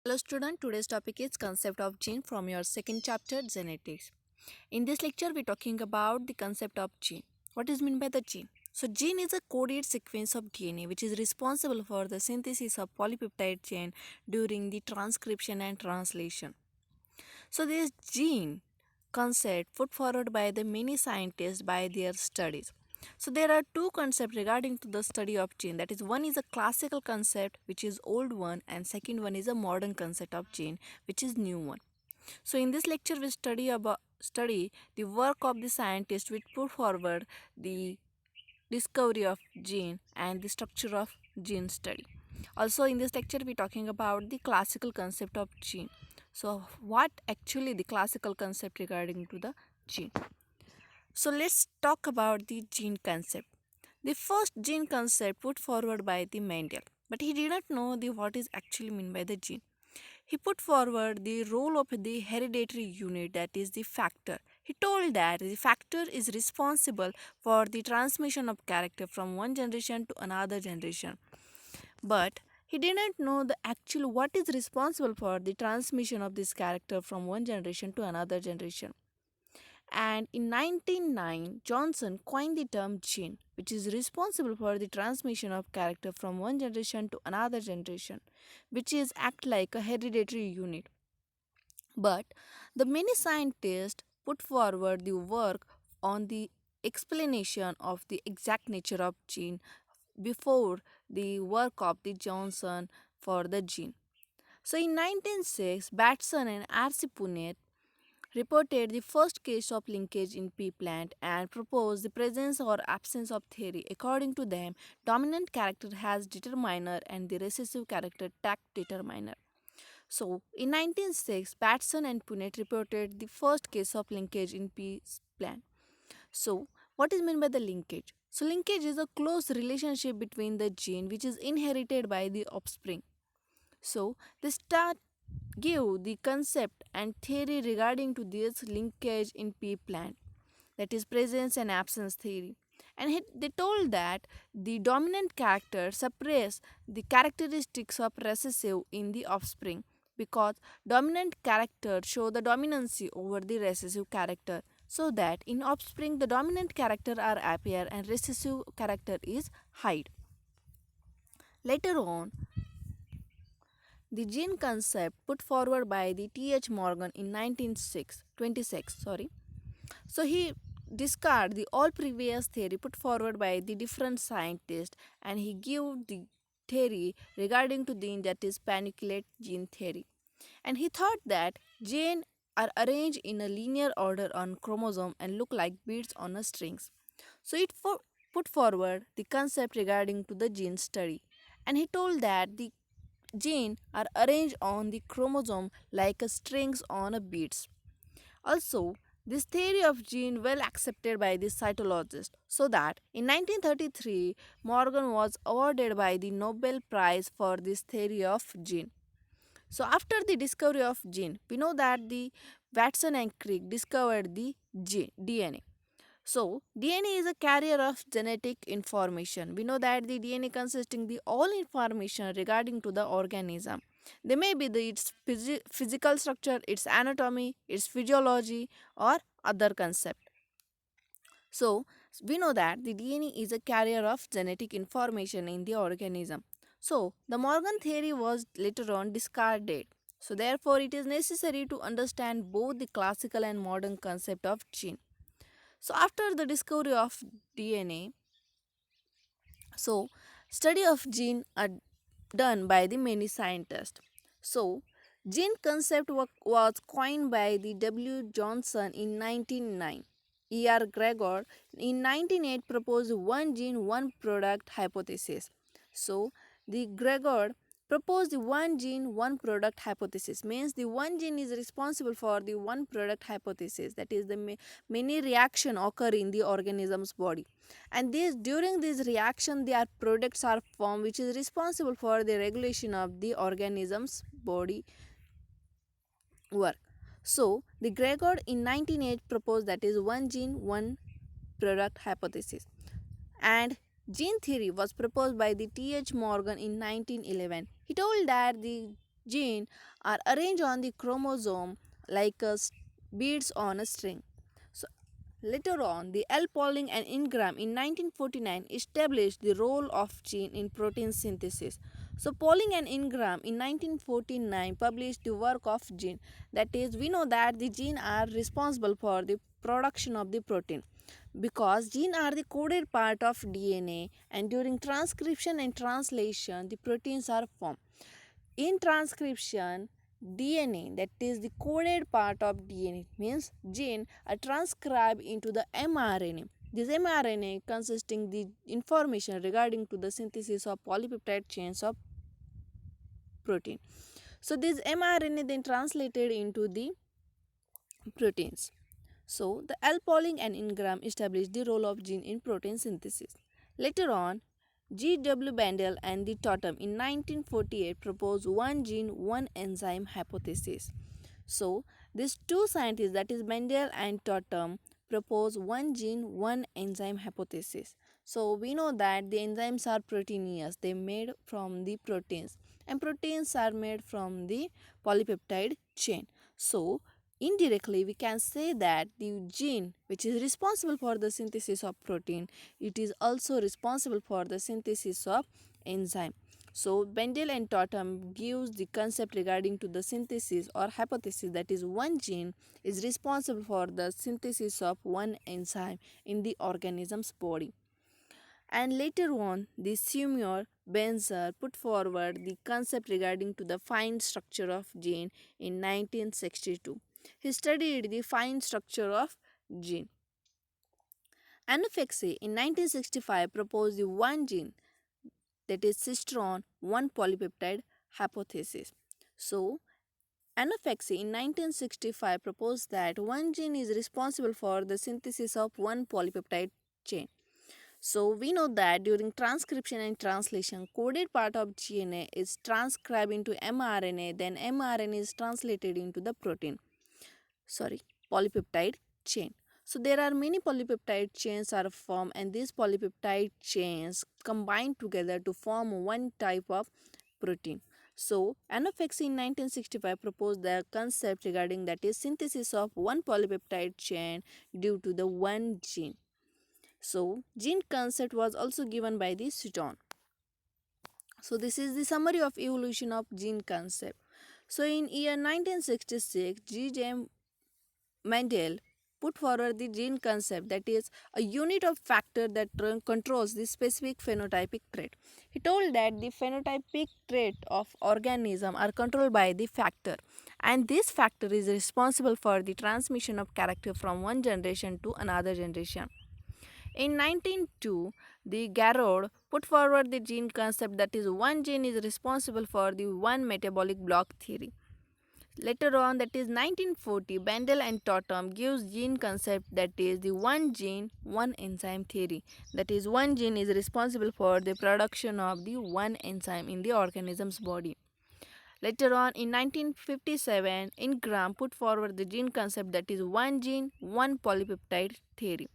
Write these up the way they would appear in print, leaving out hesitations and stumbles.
Hello student, today's topic is concept of gene from your second chapter genetics. In this lecture we're talking about the concept of gene. What is meant by the gene? So gene is a coded sequence of DNA which is responsible for the synthesis of polypeptide chain during the transcription and translation. So this gene concept put forward by the many scientists by their studies. So there are two concepts regarding to the study of gene. That is, one is a classical concept which is old one, and second one is a modern concept of gene which is new one. So in this lecture we study the work of the scientists which put forward the discovery of gene and the structure of gene study. Also in this lecture we talking about the classical concept of gene. So what actually the classical concept regarding to the gene? So let's talk about the gene concept. The first gene concept put forward by the Mendel, but he did not know the what is actually meant by the gene. He put forward the role of the hereditary unit, that is the factor. He told that the factor is responsible for the transmission of character from one generation to another generation. But he didn't know the actual what is responsible for the transmission of this character from one generation to another generation. And in 1909, Johnson coined the term gene, which is responsible for the transmission of character from one generation to another generation, which is act like a hereditary unit. But the many scientists put forward the work on the explanation of the exact nature of gene before the work of the Johnson for the gene. So in 1906, Batson and R.C. Punnett reported the first case of linkage in pea plant and proposed the presence or absence of theory. According to them, dominant character has determiner and the recessive character tact determiner. So, in 1906, Batson and Punnett reported the first case of linkage in pea plant. So, what is meant by the linkage? So, linkage is a close relationship between the gene which is inherited by the offspring. So, they start give the concept and theory regarding to this linkage in pea plant, that is presence and absence theory. And they told that the dominant character suppress the characteristics of recessive in the offspring because dominant character show the dominancy over the recessive character, so that in offspring the dominant character are appear and recessive character is hide. Later on, the gene concept put forward by the T.H. Morgan in 1926, sorry. So he discard the all previous theory put forward by the different scientists, and he give the theory regarding to the that is paniculate gene theory. And he thought that gene are arranged in a linear order on chromosome and look like beads on a strings. So put forward the concept regarding to the gene study, and he told that the gene are arranged on the chromosome like a strings on a beads. Also, this theory of gene well accepted by the cytologists, so that in 1933 Morgan was awarded by the Nobel Prize for this theory of gene. So after the discovery of gene, we know that the Watson and Crick discovered the gene, DNA. So, DNA is a carrier of genetic information. We know that the DNA consisting the all information regarding to the organism. They may be its physical structure, its anatomy, its physiology, or other concept. So, we know that the DNA is a carrier of genetic information in the organism. So, the Morgan theory was later on discarded. So, therefore, it is necessary to understand both the classical and modern concept of gene. So after the discovery of DNA, so study of gene are done by the many scientists. So gene concept was coined by the W. Johnson in 1909. E.R. Gregor in 1908 proposed one gene one product hypothesis. So the Gregor proposed the one gene one product hypothesis, means the one gene is responsible for the one product hypothesis, that is the many reaction occur in the organism's body, and during this reaction their products are formed which is responsible for the regulation of the organism's body work. So the Gregor in 1908 proposed that is one gene one product hypothesis, and gene theory was proposed by the T.H. Morgan in 1911. He told that the Genes are arranged on the chromosome like beads on a string. So later on, the L. Pauling and Ingram in 1949 established the role of gene in protein synthesis. So Pauling and Ingram in 1949 published the work of gene. That is, we know that the gene are responsible for the production of the protein because genes are the coded part of DNA, and during transcription and translation the proteins are formed. In transcription, DNA, that is the coded part of DNA, means gene, are transcribed into the mRNA. This mRNA consisting the information regarding to the synthesis of polypeptide chains of protein. So this mRNA then translated into the proteins. So the L. Pauling and Ingram established the role of gene in protein synthesis. Later on, G. W. Bandel and the Totem in 1948 proposed one gene, one enzyme hypothesis. So, these two scientists, that is Mendel and Totem, proposed one gene, one enzyme hypothesis. So, we know that the enzymes are proteinous, they made from the proteins, and proteins are made from the polypeptide chain. So, indirectly, we can say that the gene which is responsible for the synthesis of protein, it is also responsible for the synthesis of enzyme. So Bendel and Totem gives the concept regarding to the synthesis or hypothesis, that is one gene is responsible for the synthesis of one enzyme in the organism's body. And later on, the Seymour Benzer put forward the concept regarding to the fine structure of gene in 1962. He studied the fine structure of gene. Anafexe in 1965 proposed the one gene, that is cistron 1 polypeptide hypothesis. So, Anafexe in 1965 proposed that one gene is responsible for the synthesis of one polypeptide chain. So we know that during transcription and translation, coded part of DNA is transcribed into mRNA, then mRNA is translated into the polypeptide chain. So there are many polypeptide chains are formed, and these polypeptide chains combine together to form one type of protein. So Anafexe in 1965 proposed the concept regarding that is synthesis of one polypeptide chain due to the one gene. So gene concept was also given by the Sutton. So this is the summary of evolution of gene concept. So in year 1966, G. J. Mendel put forward the gene concept, that is a unit of factor that controls the specific phenotypic trait. He told that the phenotypic trait of organism are controlled by the factor, and this factor is responsible for the transmission of character from one generation to another generation. In 1902, the Garrod put forward the gene concept, that is one gene is responsible for the one metabolic block theory. Later on, that is 1940, Bendel and Totem gives gene concept, that is the one gene, one enzyme theory. That is one gene is responsible for the production of the one enzyme in the organism's body. Later on, in 1957, Ingram put forward the gene concept, that is one gene, one polypeptide theory.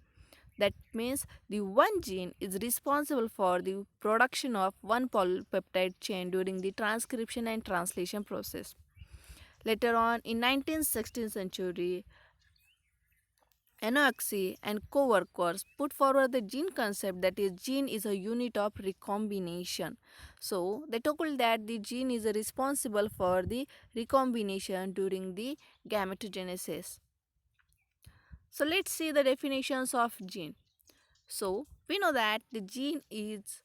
That means the one gene is responsible for the production of one polypeptide chain during the transcription and translation process. Later on, in 19th century, Anoaxi and co-workers put forward the gene concept, that is gene is a unit of recombination. So they told that the gene is responsible for the recombination during the gametogenesis. So let's see the definitions of gene. So we know that the gene is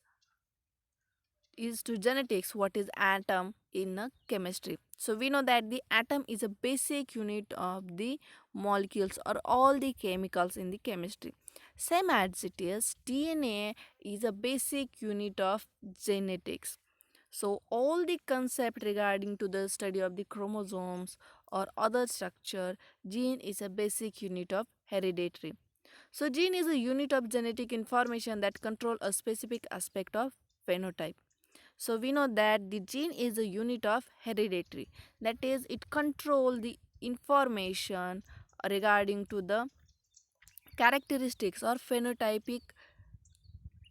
to genetics what is atom in a chemistry. So we know that the atom is a basic unit of the molecules or all the chemicals in the chemistry. Same as it is, DNA is a basic unit of genetics. So all the concept regarding to the study of the chromosomes or other structure, gene is a basic unit of hereditary. So gene is a unit of genetic information that control a specific aspect of phenotype. So we know that the gene is a unit of hereditary. That is, it control the information regarding to the characteristics or phenotypic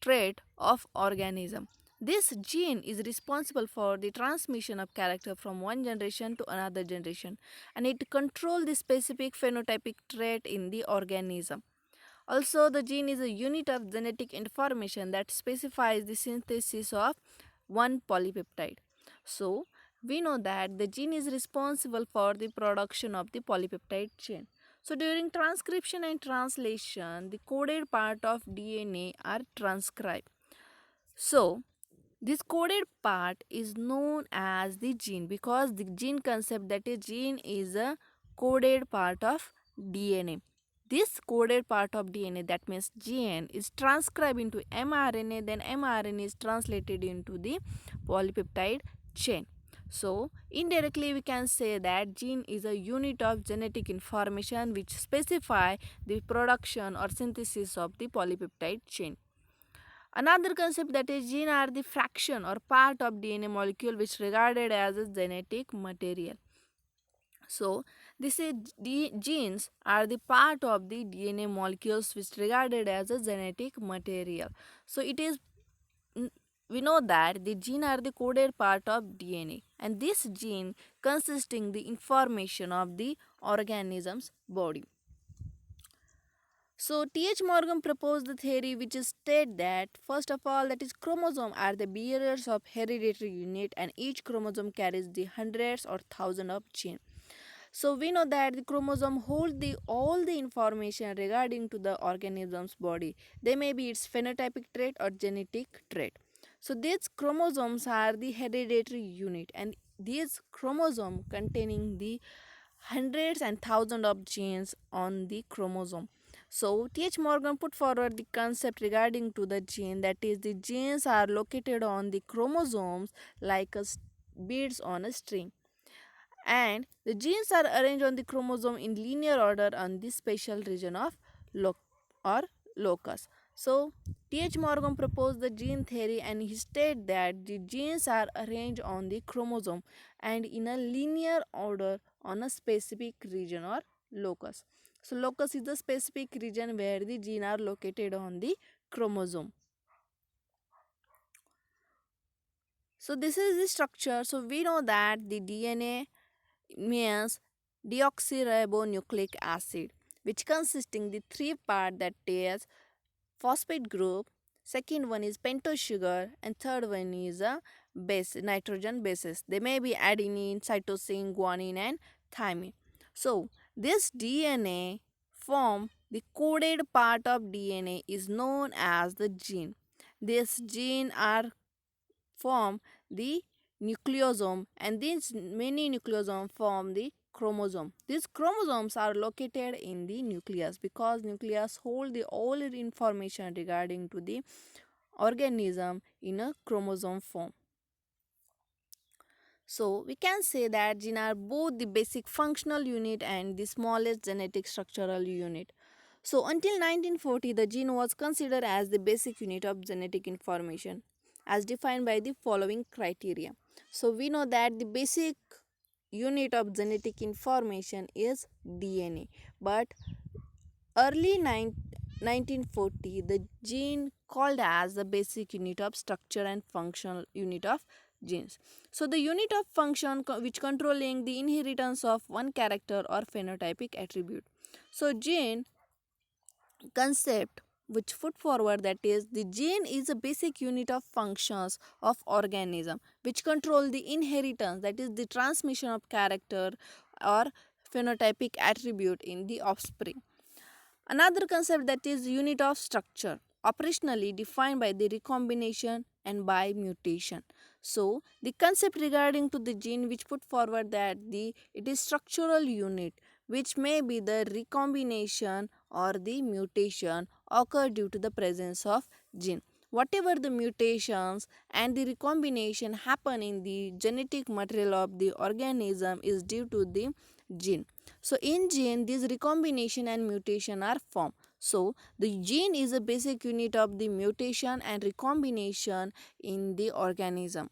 trait of organism. This gene is responsible for the transmission of character from one generation to another generation, and it controls the specific phenotypic trait in the organism. Also, the gene is a unit of genetic information that specifies the synthesis of one polypeptide. So, we know that the gene is responsible for the production of the polypeptide chain. So, during transcription and translation, the coded part of DNA are transcribed. So, this coded part is known as the gene because the gene concept, that is gene is a coded part of DNA. This coded part of DNA, that means gene, is transcribed into mRNA, then mRNA is translated into the polypeptide chain. So indirectly we can say that gene is a unit of genetic information which specify the production or synthesis of the polypeptide chain. Another concept, that is gene are the fraction or part of DNA molecule which regarded as a genetic material. So this is genes are the part of the DNA molecules which regarded as a genetic material. So it is we know that the gene are the coded part of DNA, and this gene consisting the information of the organism's body. So T.H. Morgan proposed the theory which states that first of all, that is chromosome are the bearers of hereditary unit, and each chromosome carries the hundreds or thousands of genes. So we know that the chromosome hold the all the information regarding to the organism's body. They may be its phenotypic trait or genetic trait. So these chromosomes are the hereditary unit, and these chromosome containing the hundreds and thousands of genes on the chromosome. So T.H. Morgan put forward the concept regarding to the gene, that is the genes are located on the chromosomes like beads on a string, and the genes are arranged on the chromosome in linear order on this special region of or locus. So T.H. Morgan proposed the gene theory, and he stated that the genes are arranged on the chromosome and in a linear order on a specific region or locus. So locus is the specific region where the genes are located on the chromosome. So this is the structure. So we know that the DNA means deoxyribonucleic acid, which consisting the three part, that is phosphate group, second one is pentose sugar, and third one is a base, nitrogen bases. They may be adenine, cytosine, guanine, and thymine. So this DNA form the coded part of DNA is known as the gene. These gene are form the nucleosome, and these many nucleosomes form the chromosome. These chromosomes are located in the nucleus because nucleus hold the all information regarding to the organism in a chromosome form. So we can say that genes are both the basic functional unit and the smallest genetic structural unit. So until 1940, the gene was considered as the basic unit of genetic information as defined by the following criteria. So we know that the basic unit of genetic information is DNA, but early 1940, the gene called as the basic unit of structure and functional unit of genes. So the unit of function which controlling the inheritance of one character or phenotypic attribute. So gene concept which put forward, that is the gene is a basic unit of functions of organism which control the inheritance, that is the transmission of character or phenotypic attribute in the offspring. Another concept, that is unit of structure, operationally defined by the recombination and by mutation. So the concept regarding to the gene which put forward that it is structural unit which may be the recombination or the mutation occur due to the presence of gene. Whatever the mutations and the recombination happen in the genetic material of the organism is due to the gene. So in gene, these recombination and mutation are formed. So the gene is a basic unit of the mutation and recombination in the organism.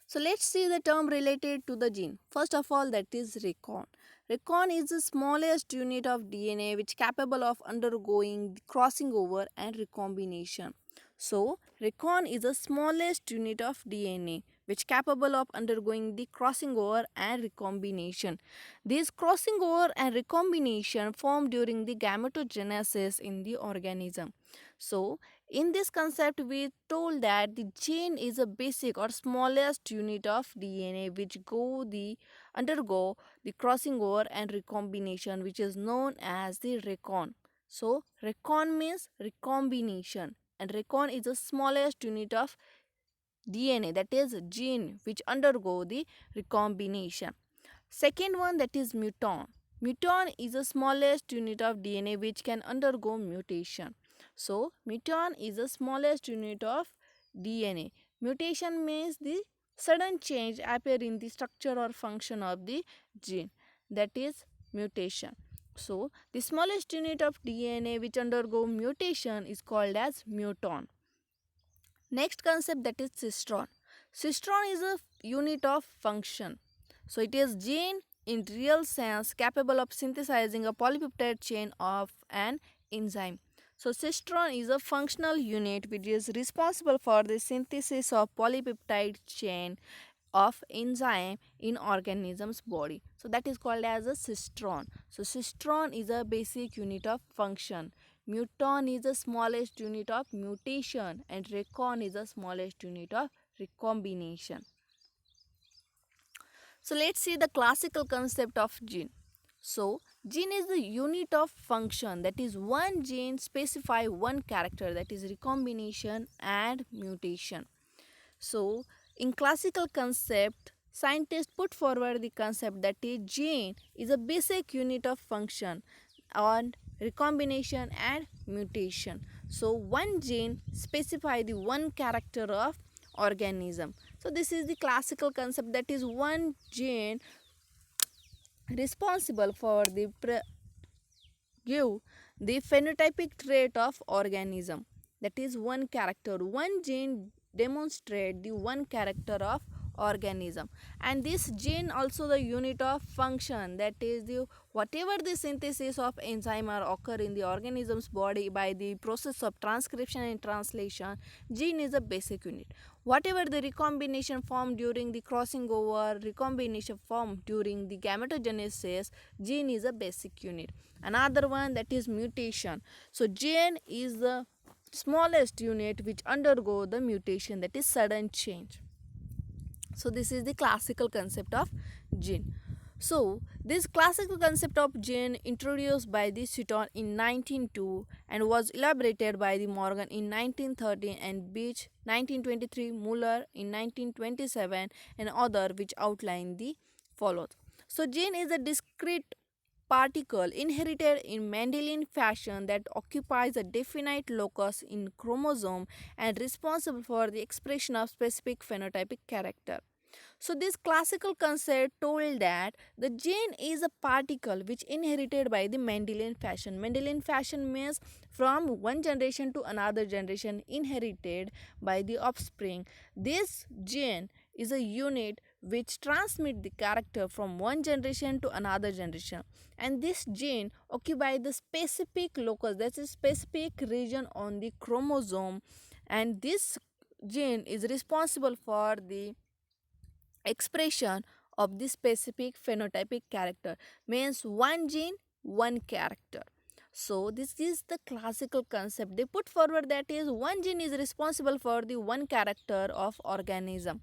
So let's see the term related to the gene. First of all, that is recon. Recon is the smallest unit of DNA which capable of undergoing crossing over and recombination. So, recon is the smallest unit of DNA which capable of undergoing the crossing over and recombination. This crossing over and recombination form during the gametogenesis in the organism. So, in this concept, we told that the gene is a basic or smallest unit of DNA which undergo the crossing over and recombination, which is known as the recon. So, recon means recombination, and recon is the smallest unit of DNA, that is gene which undergo the recombination. Second one, that is muton. Muton is the smallest unit of DNA which can undergo mutation. So muton is the smallest unit of DNA. Mutation means the sudden change appear in the structure or function of the gene, that is mutation. So the smallest unit of DNA which undergo mutation is called as muton. Next concept, that is cistron. Cistron is a unit of function. So it is gene in real sense capable of synthesizing a polypeptide chain of an enzyme. So cistron is a functional unit which is responsible for the synthesis of polypeptide chain of enzyme in organism's body. So that is called as a cistron. So cistron is a basic unit of function. Muton is the smallest unit of mutation, and recon is the smallest unit of recombination. So let's see the classical concept of gene. So gene is the unit of function, that is one gene specify one character, that is recombination and mutation. So in classical concept, scientists put forward the concept that a gene is a basic unit of function on recombination and mutation. So one gene specify the one character of organism. So this is the classical concept, that is one gene responsible for give the phenotypic trait of organism, that is one character. One gene demonstrate the one character of organism, and this gene also the unit of function, that is the whatever the synthesis of enzyme are occur in the organism's body by the process of transcription and translation, gene is a basic unit. Whatever the recombination formed during the crossing over, recombination formed during the gametogenesis, gene is a basic unit. Another one, that is mutation. So gene is the smallest unit which undergo the mutation, that is sudden change. So this is the classical concept of gene. So this classical concept of gene introduced by the Sutton in 1902 and was elaborated by the Morgan in 1913 and Beach 1923, Muller in 1927 and other which outline the follows. So gene is a discrete particle inherited in Mendelian fashion that occupies a definite locus in chromosome and responsible for the expression of specific phenotypic character. So this classical concept told that the gene is a particle which inherited by the Mendelian fashion. Mendelian fashion means from one generation to another generation inherited by the offspring. This gene is a unit which transmit the character from one generation to another generation, and this gene occupy the specific locus, that is specific region on the chromosome, and this gene is responsible for the expression of the specific phenotypic character, means one gene one character. So this is the classical concept they put forward, that is one gene is responsible for the one character of organism.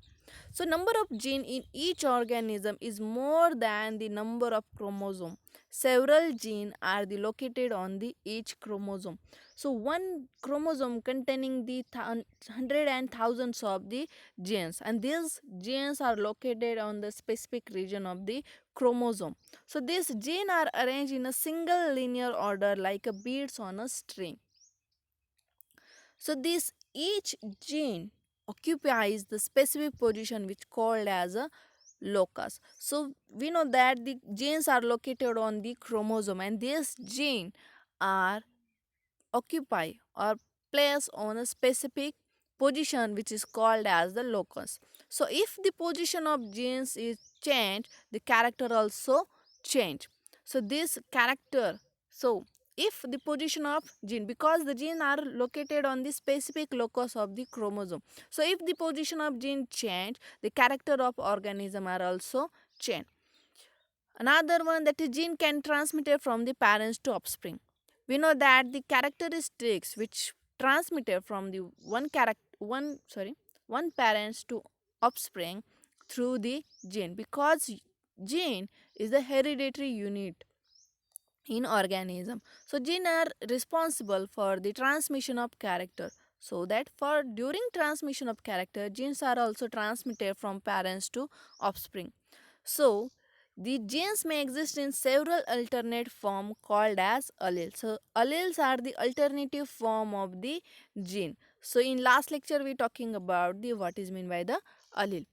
So number of gene in each organism is more than the number of chromosome. Several genes are located on the each chromosome. So one chromosome containing the hundred and thousands of the genes, and these genes are located on the specific region of the chromosome. So these genes are arranged in a single linear order like a beads on a string. So this each gene occupies the specific position which called as a locus. So we know that the genes are located on the chromosome, and these genes are occupy or place on a specific position which is called as the locus. So if the position of genes is changed, the character also change. So this character, so if the position of gene, because the gene are located on the specific locus of the chromosome, so if the position of gene change, the character of organism are also change. Another one, that is gene can transmitted from the parents to offspring. We know that the characteristics which transmitted from the one parents to offspring through the gene, because gene is the hereditary unit in organism. So gene are responsible for the transmission of character. So that for during transmission of character, genes are also transmitted from parents to offspring. So the genes may exist in several alternate form called as alleles. So alleles are the alternative form of the gene. So in last lecture we talking about the what is mean by the allele.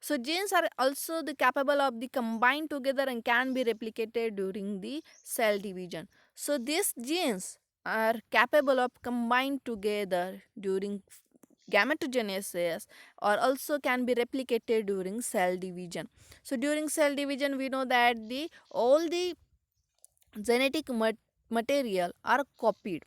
So genes are also the capable of the combine together and can be replicated during the cell division. So these genes are capable of combine together during gametogenesis, or also can be replicated during cell division. So during cell division we know that the all the genetic material are copied,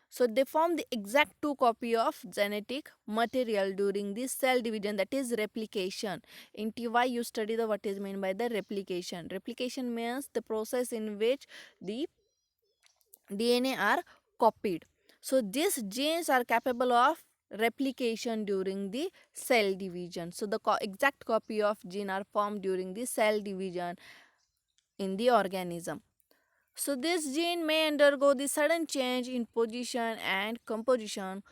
so they form the exact two copy of genetic material during the cell division, that is replication. In TY you study the what is meant by the replication. Replication means the process in which the DNA are copied. So these genes are capable of replication during the cell division. So the exact copy of gene are formed during the cell division in the organism. So this gene may undergo the sudden change in position and composition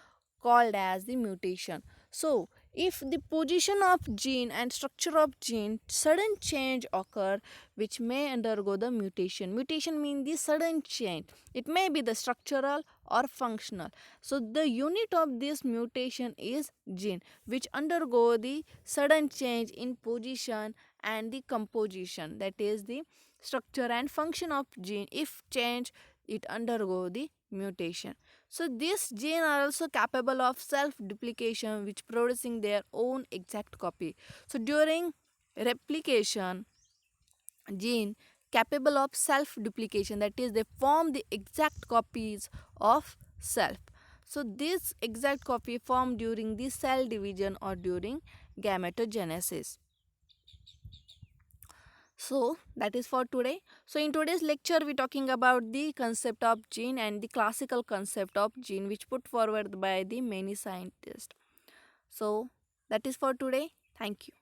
called as the mutation. So if the position of gene and structure of gene sudden change occur, which may undergo the mutation. Mutation means the sudden change. It may be the structural or functional. So the unit of this mutation is gene, which undergo the sudden change in position and the composition, that is the structure and function of gene. If change, it undergo the mutation. So these genes are also capable of self duplication, which producing their own exact copy. So during replication, gene capable of self duplication, that is they form the exact copies of self. So this exact copy formed during the cell division or during gametogenesis. So that is for today. So in today's lecture we talking about the concept of gene and the classical concept of gene, which put forward by the many scientists. So that is for today. Thank you.